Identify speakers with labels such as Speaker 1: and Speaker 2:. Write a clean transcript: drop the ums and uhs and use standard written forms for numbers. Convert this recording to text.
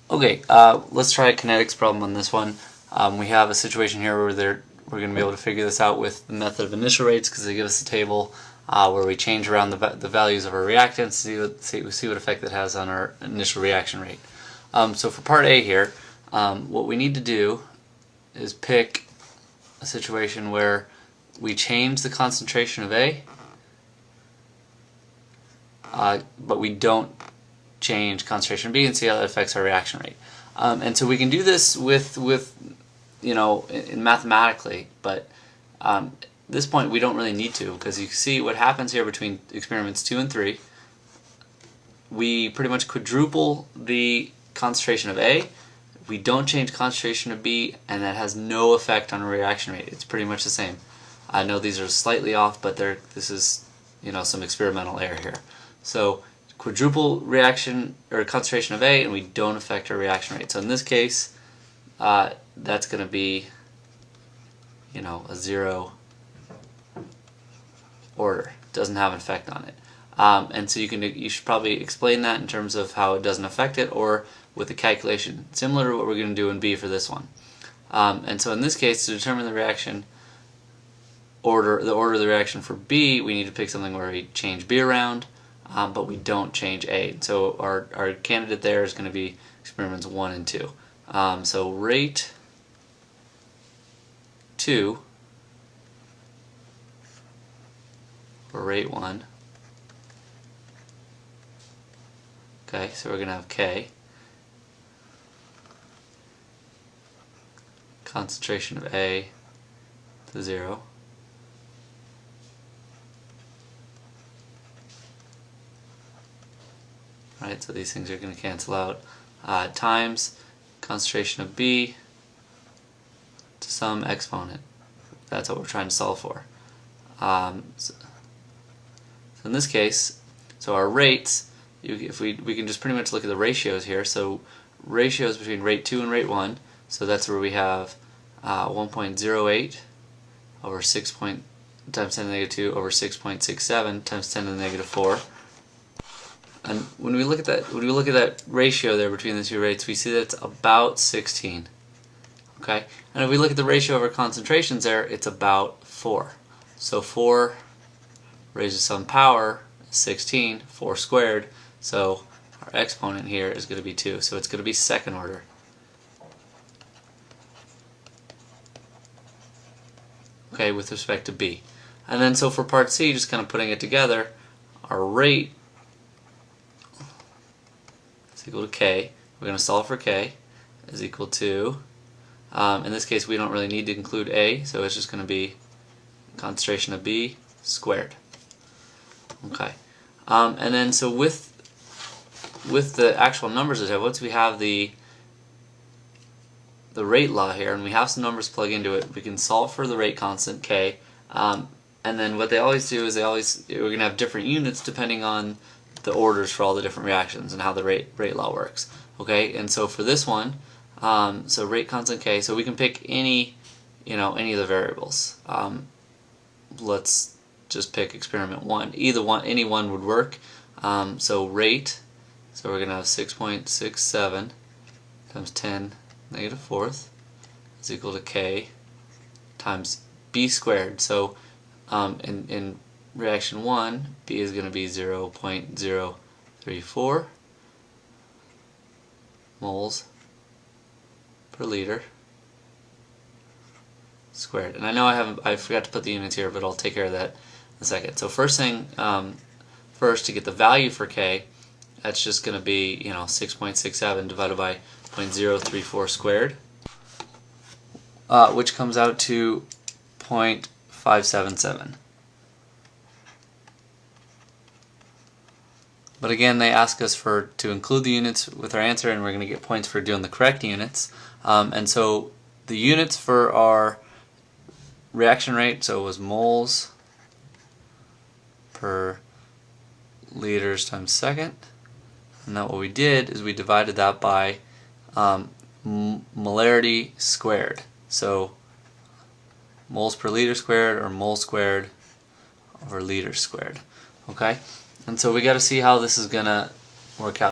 Speaker 1: Okay, let's try a kinetics problem on this one. We have a situation here where we're going to be able to figure this out with the method of initial rates because they give us a table where we change around the values of our reactants, see what effect that has on our initial reaction rate. So for part A here, what we need to do is pick a situation where we change the concentration of A, but we don't change concentration of B, and see how that affects our reaction rate. And so we can do this with mathematically, but at this point we don't really need to, because you see what happens here between experiments 2 and 3. We pretty much quadruple the concentration of A, we don't change concentration of B, and that has no effect on our reaction rate. It's pretty much the same. I know these are slightly off, but this is some experimental error here. So quadruple reaction or concentration of A, and we don't affect our reaction rate. So in this case, that's going to be a 0 order. Doesn't have an effect on it. And so you should probably explain that in terms of how it doesn't affect it, or with a calculation similar to what we're going to do in B for this one. And so in this case, to determine the reaction order, the order of the reaction for B, we need to pick something where we change B around, but we don't change A. So our candidate there is going to be experiments 1 and 2. So rate 2 or rate 1. Okay, so we're going to have K. Concentration of A to 0. Right, so these things are going to cancel out. Times concentration of B to some exponent. That's what we're trying to solve for. So in this case, so our rates, if we can just pretty much look at the ratios here. So ratios between rate 2 and rate 1. So that's where we have 1.08 over 6 times 10 to the negative 2 over 6.67 times 10 to the negative 4. And when we look at that ratio there between the two rates, we see that it's about 16. Okay, and if we look at the ratio of our concentrations there, it's about 4. So 4 raised to some power 16, 4 squared. So our exponent here is going to be 2. So it's going to be second order. Okay, with respect to B. And then so for part C, just kind of putting it together, our rate is equal to K. We're going to solve for K is equal to, in this case we don't really need to include A, so it's just going to be concentration of B squared. Okay, and then so with the actual numbers that we have, once we have the rate law here, and we have some numbers plug into it, we can solve for the rate constant K, and then what they always do is we're going to have different units depending on the orders for all the different reactions and how the rate law works. Okay, and so for this one, so rate constant K, so we can pick any of the variables. Let's just pick experiment 1. Any one would work. So rate, so we're going to have 6.67 times 10 negative 4th is equal to K times B squared. So in reaction 1, B is going to be 0.034 moles per liter squared. And I know I forgot to put the units here, but I'll take care of that in a second. So first thing first, to get the value for K, that's just going to be 6.67 divided by 0.034 squared, which comes out to 0.577. But again, they ask us to include the units with our answer, and we're going to get points for doing the correct units. And so the units for our reaction rate, so it was moles per liters times second. And now what we did is we divided that by molarity squared. So moles per liter squared, or mole squared over liter squared. Okay? And so we got to see how this is going to work out.